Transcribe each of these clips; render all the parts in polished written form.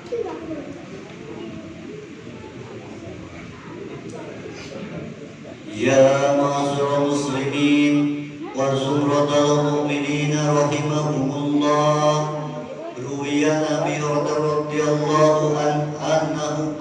Ya ma'asyiral muslimin wa zumratal mu'minin rahimakumullah. Ruwiya Nabi radhiyallahu anhu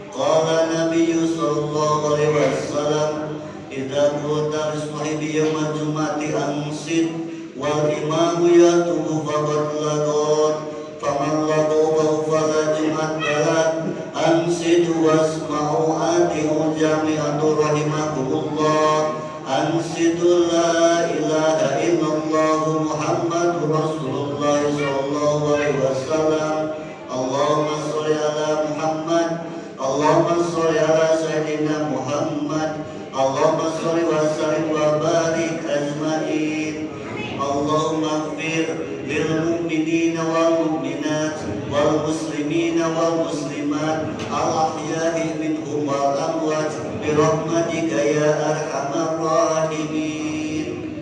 qala Nabi sallallahu alaihi wasallam idza kunta bismahi yawmal jum'ati ansid wal imamu yatubu faqad lagot faman lago fala jum'at balat ansidu wasma'u atihu jami'atu rahimakumullah ansidu la ilaha illallah muhammadur rasulullah sallallahu alaihi wasallam. Allahumma sholli ala Muhammad, Allahumma sholli ala sayyidina Muhammad, Allahumma sholli wa sallim wa barik ajma'in. Allahumma ighfir lil mu'minina wal mu'minat wal muslimina wal muslimat al ahya'i minhum wal amwat bi rahmatika ya arhamar rahimin.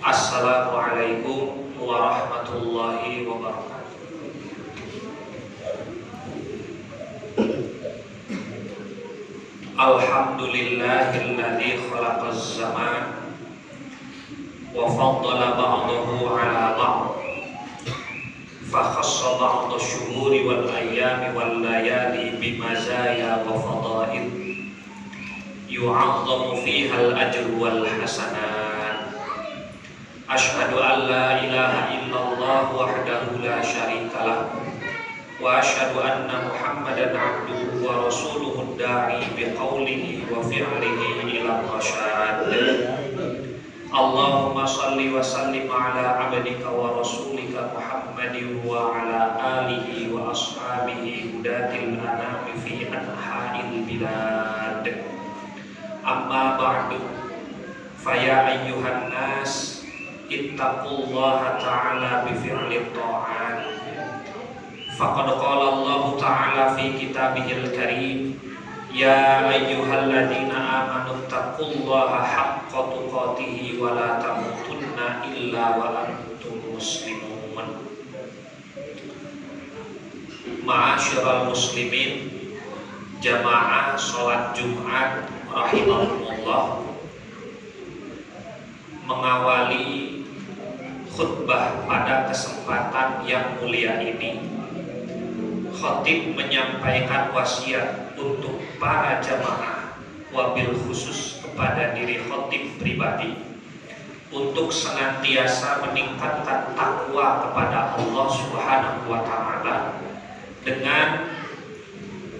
Assalamualaikum warahmatullahi wabarakatuh. Alhamdulillahilladzi khalaqaz zaman wa faddala ba'dahu ala ba'd fa khassa ba'da syuhuri wal ayyami wal layali bimazaya wa fadail yu'azzamu fiha al ajru wal hasanat. Ashhadu an la ilaha illallah wahdahu la syarika lah wa ashhadu anna Muhammadan abduhu wa rasuluhu da'i biqaulihi wa fi'lihi ila rasyad. Allahumma salli wa sallim ala abdika wa rasulika Muhammadin wa ala alihi wa ashabihi hudatil anami fi anha'il bilad. Amma ba'du, faya ayyuhan nas ittaqullaha ta'ala bi fi'li ta'at. Faqad qala Allah ta'ala fi kitabihil karim, ya ayyuhalladzina amanu taqullaha haqqa tuqatih wa la tamutunna illa wa antum muslimun. Ma'asyiral muslimin, jamaah salat Jumat rahimakumullah, mengawali khutbah pada kesempatan yang mulia ini, khatib menyampaikan wasiat untuk para jamaah, wabil khusus kepada diri khatib pribadi, untuk senantiasa meningkatkan takwa kepada Allah Subhanahu wa Ta'ala dengan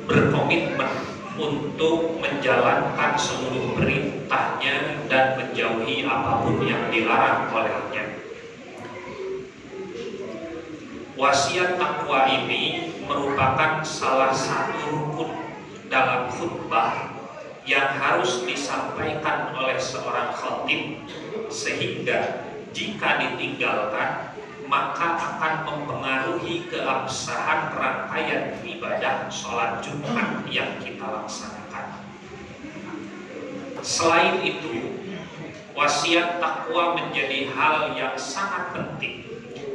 berkomitmen untuk menjalankan seluruh perintahnya dan menjauhi apapun yang dilarang olehnya. Wasiat takwa ini merupakan salah satu rukun dalam khutbah yang harus disampaikan oleh seorang khatib, sehingga jika ditinggalkan maka akan mempengaruhi keabsahan rangkaian ibadah sholat Jumat yang kita laksanakan. Selain itu, wasiat takwa menjadi hal yang sangat penting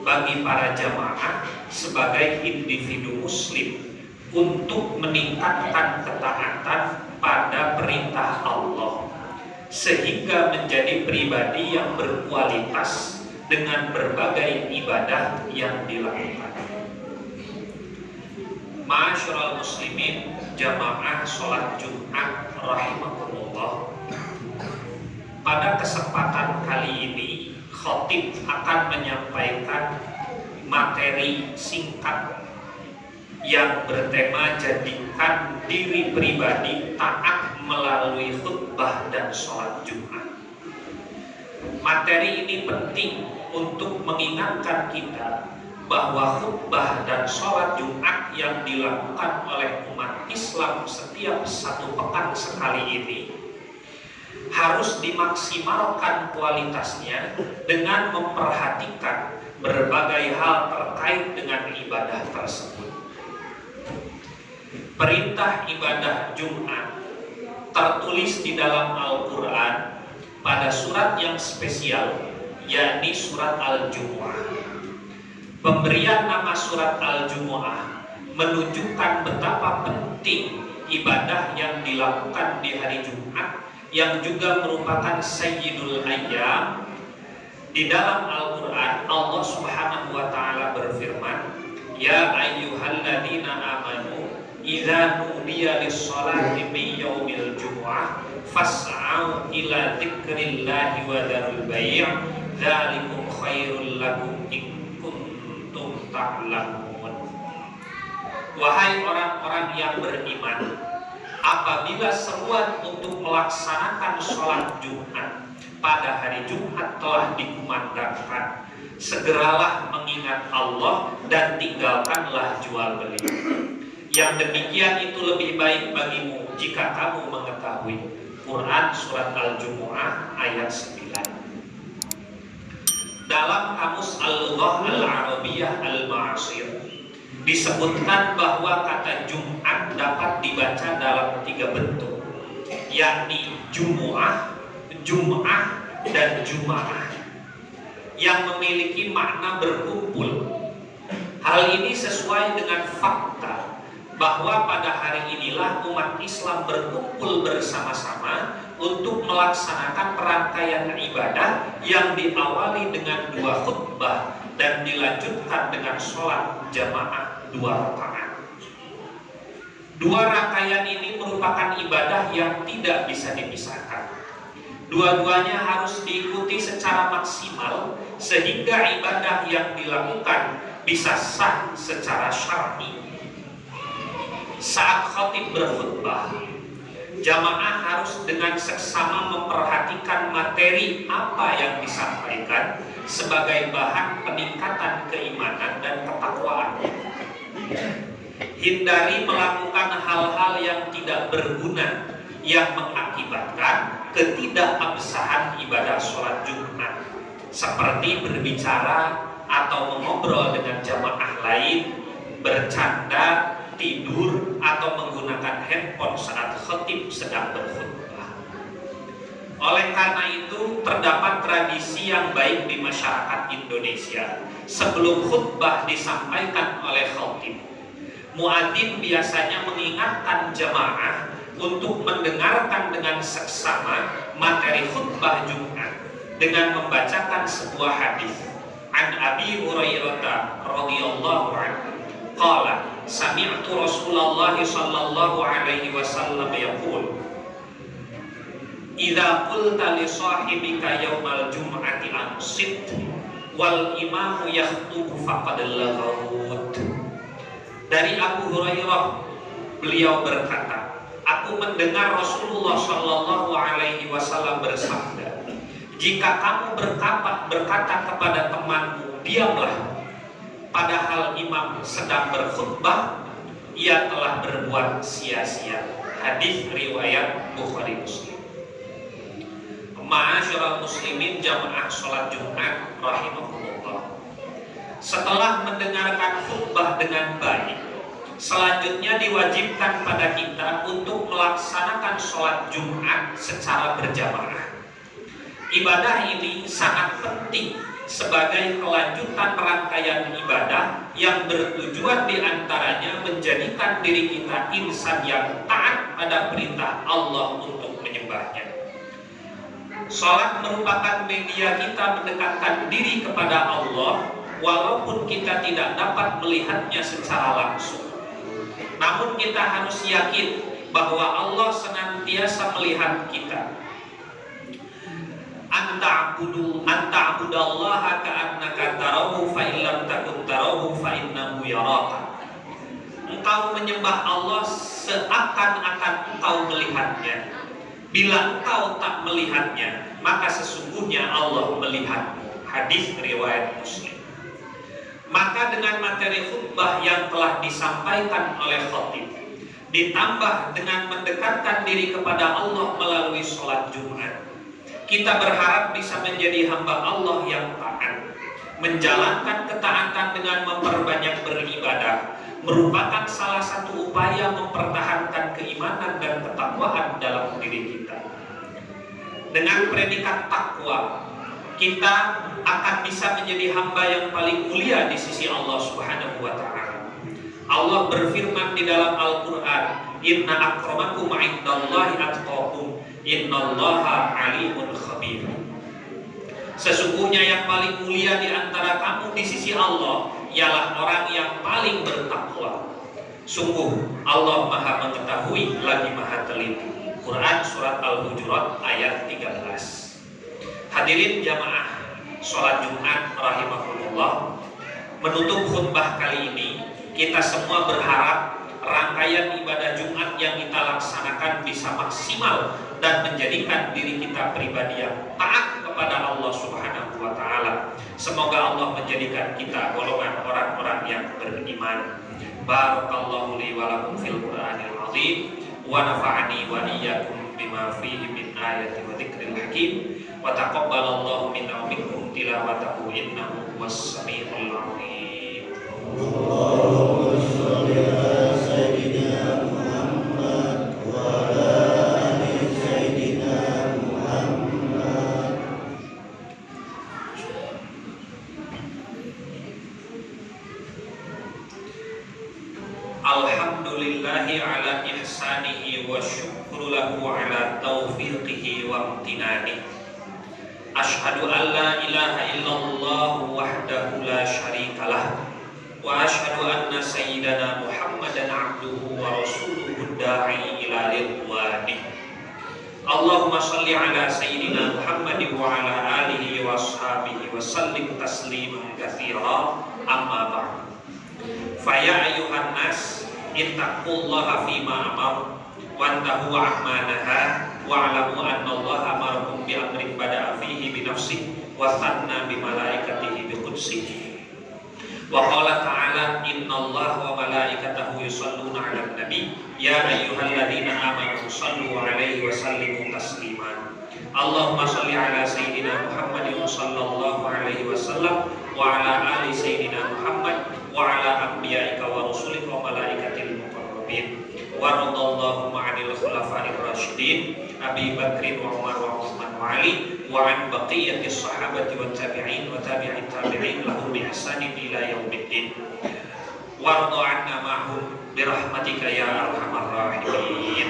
bagi para jamaah sebagai individu muslim untuk meningkatkan ketaatan pada perintah Allah, sehingga menjadi pribadi yang berkualitas dengan berbagai ibadah yang dilakukan. Ma'asyiral muslimin, jamaah sholat Jumat rahimakumullah, pada kesempatan kali ini khatib akan menyampaikan materi singkat yang bertema jadikan diri pribadi taat melalui khutbah dan sholat Jumat. Materi ini penting untuk mengingatkan kita bahwa khutbah dan sholat Jumat yang dilakukan oleh umat Islam setiap satu pekan sekali ini harus dimaksimalkan kualitasnya dengan memperhatikan berbagai hal terkait dengan ibadah tersebut. Perintah ibadah Jumat tertulis di dalam Al-Quran pada surat yang spesial, yakni surat Al-Jumu'ah. Pemberian nama surat Al-Jumu'ah menunjukkan betapa penting ibadah yang dilakukan di hari Jumat, yang juga merupakan Sayyidul Ayyam. Di dalam Al-Quran Allah Subhanahu wa Ta'ala berfirman, Ya ayyuhalladzina amanu idza nudiya lis-sholati min yaumil jumu'ah fas'au ila dzikrillahi wa dzarul bai' dzalikum khairul lakum in kuntum ta'lamun. Wahai orang-orang yang beriman, apabila seruan untuk melaksanakan sholat Jumat pada hari Jumat telah dikumandangkan, segeralah mengingat Allah dan tinggalkanlah jual beli. Yang demikian itu lebih baik bagimu jika kamu mengetahui. Quran surat Al-Jumu'ah ayat 9. Dalam Kamus Al-Lughah Al-Arabiyah Al-Ma'asir disebutkan bahwa kata Jumat dapat dibaca dalam 3 bentuk, yakni Jumu'ah, Jum'ah, dan Jum'ah, yang memiliki makna berkumpul. Hal ini sesuai dengan fakta bahwa pada hari inilah umat Islam berkumpul bersama-sama untuk melaksanakan rangkaian ibadah yang diawali dengan 2 khutbah dan dilanjutkan dengan sholat jamaah 2 rakaat. 2 rangkaian ini merupakan ibadah yang tidak bisa dipisahkan. Dua-duanya harus diikuti secara maksimal sehingga ibadah yang dilakukan bisa sah secara syar'i. Saat khatib berkhutbah, jamaah harus dengan seksama memperhatikan materi apa yang disampaikan sebagai bahan peningkatan keimanan dan ketakwaan. Hindari melakukan hal-hal yang tidak berguna yang mengakibatkan ketidakabsahan ibadah sholat Jumat, seperti berbicara atau mengobrol dengan jamaah lain, bercanda, tidur, atau menggunakan handphone saat khatib sedang berkhutbah. Oleh karena itu, terdapat tradisi yang baik di masyarakat Indonesia. Sebelum khutbah disampaikan oleh khatib, muadzin biasanya mengingatkan jamaah untuk mendengarkan dengan seksama materi khutbah Jumat dengan membacakan sebuah hadis. An Abi Hurairah radhiyallahu anhu qala sami'tu Rasulullah sallallahu alaihi wasallam yaqul idza qulta li sahibika yaumal jum'ati ansit wal imamu yakhutubu faqad laghawt. Dari Abu Hurairah, beliau berkata, aku mendengar Rasulullah Shallallahu Alaihi Wasallam bersabda, jika kamu berkata kepada temanmu, diamlah, padahal imam sedang berkhutbah, ia telah berbuat sia-sia. Hadis riwayat Bukhari Muslim. Ma'asyiral muslimin jamaah sholat Jumat rahimakumullah. Setelah mendengarkan khutbah dengan baik, selanjutnya diwajibkan pada kita untuk melaksanakan sholat Jumat secara berjamaah. Ibadah ini sangat penting sebagai kelanjutan rangkaian ibadah yang bertujuan diantaranya menjadikan diri kita insan yang taat pada perintah Allah untuk menyembahnya. Sholat merupakan media kita mendekatkan diri kepada Allah, walaupun kita tidak dapat melihatnya secara langsung. Namun kita harus yakin bahwa Allah senantiasa melihat kita. Anta'budallaha ka'annaka tarahu fa illam takun tarahu fa innahu yaraka. Engkau menyembah Allah seakan-akan engkau melihatnya. Bila engkau tak melihatnya, maka sesungguhnya Allah melihatmu. Hadis riwayat Muslim. Maka dengan materi khutbah yang telah disampaikan oleh khatib, ditambah dengan mendekatkan diri kepada Allah melalui sholat Jumat, kita berharap bisa menjadi hamba Allah yang taat. Menjalankan ketaatan dengan memperbanyak beribadah merupakan salah satu upaya mempertahankan keimanan dan ketakwaan dalam diri kita. Dengan predikat takwa, kita akan bisa menjadi hamba yang paling mulia di sisi Allah Subhanahu wa taala. Allah berfirman di dalam Al-Qur'an, "Inna akramakum 'indallahi atqakum, innallaha 'alimun khabir." Sesungguhnya yang paling mulia di antara kamu di sisi Allah ialah orang yang paling bertakwa. Sungguh Allah Maha mengetahui lagi Maha teliti. Quran surat Al-Hujurat ayat 13. Hadirin jamaah sholat Jumat rahimahullah, menutup khutbah kali ini kita semua berharap rangkaian ibadah Jumat yang kita laksanakan bisa maksimal dan menjadikan diri kita pribadi yang taat kepada Allah Subhanahu wa taala. Semoga Allah menjadikan kita golongan orang-orang yang beriman. Barakallahu li wa lakum fil Qur'anil azim wa nafa'ani wa iyyakum bima fihi min ayati wa dzikril hakim wa taqabbalallahu minna wa minkum tilawatahu innahu huwas samiul alim. Allahumma shalli ala sayyidina Muhammad wa ala ali sayyidina Muhammad. Alhamdulillahi ala ihsanihi wa syukru lahu ala taufiqihi wa amtinani. Ashhadu an la ilaha illallah wahdahu la syarikalah wa ashhadu anna sayyidana Muhammadan abduhu wa rasuluhu da'i ila ridwanih. Allahumma shalli ala sayyidina Muhammadin wa ala alihi wa ashabihi wa sallim tasliman katsira, amma ba'd. Faya ayuhan nas ittaqullaha fima amar wantahu amma naha wa'lamu anna Allaha amarakum bi amrin bada'a fihi bi nafsihi wa thanna bi malaikatihi bi qudsihi. Wa qala ta'ala innallaha wa malaikatahu yusholluna 'alan nabi ya ayyuhalladzina amanu shallu 'alaihi wa sallimu taslima. Allahumma shalli ala sayyidina Muhammadin sallallahu alaihi wasallam wa ala ali sayyidina Muhammad wa ala anbiya'ika wa rusulika wa malaikatil muqarrabin. Wa radallahu 'anil khulafa'ir rasyidin Abi Bakrin wa Umar wa Utsman wa Ali wa an baqiyatis sahabati wat tabi'in wa tabi'it tabi'in lahum bi ihsanin ila yaumiddin. Warda 'anna ma'hum bi rahmatika ya arhamar rahimin.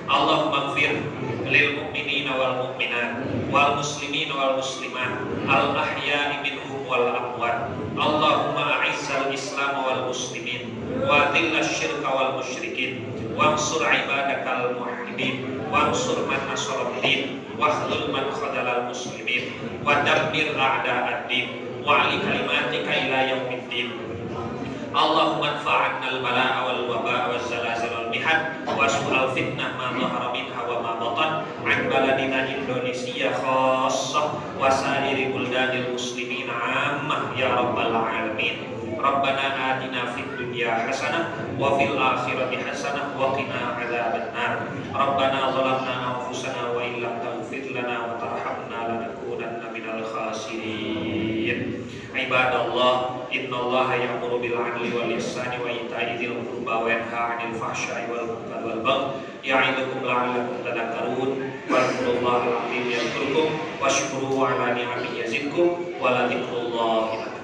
Allahumma ighfir lil mu'minina wal mu'minat wal muslimina wal muslimat al ahya'i minhum wal amwat. Allahumma a'izzal islam wal muslimin wa dhillash syirka wal musyrikin wansur ibadakal muwahhidin wansur man nasaraddin wahlul man khadalal muslimin wa dammir a'da'ad-din wa ali kalimatika ila yaumiddin. Allahumma anfa'na al-bala'a wal waba'a waz zalazil wal mihan wa su'al fitnah ma dhahara minha wa ma batan an baladina Indonesia khassah wa sa'iri buldanil muslimin 'ammah ya rabbal alamin. Rabbana atina fid dunya hasanah wa fil akhirati hasanah wa qina adzabannar. Rabbana zalamna anfusana wa illam taghfir lana wa tarhamna lanakunanna minal khasirin. Ibadallah, innallaha ya'muru bil 'adli wal ihsani wa ita'i dzil qurba wa yanha 'anil fahsya'i wal munkari wal baghi ya'idukum la'allakum tadhakkarun. Wadhkurullahal 'azim yadhkurkum washkuruhu 'ala ni'amihi yazidkum wa la dzikrullahi akbar.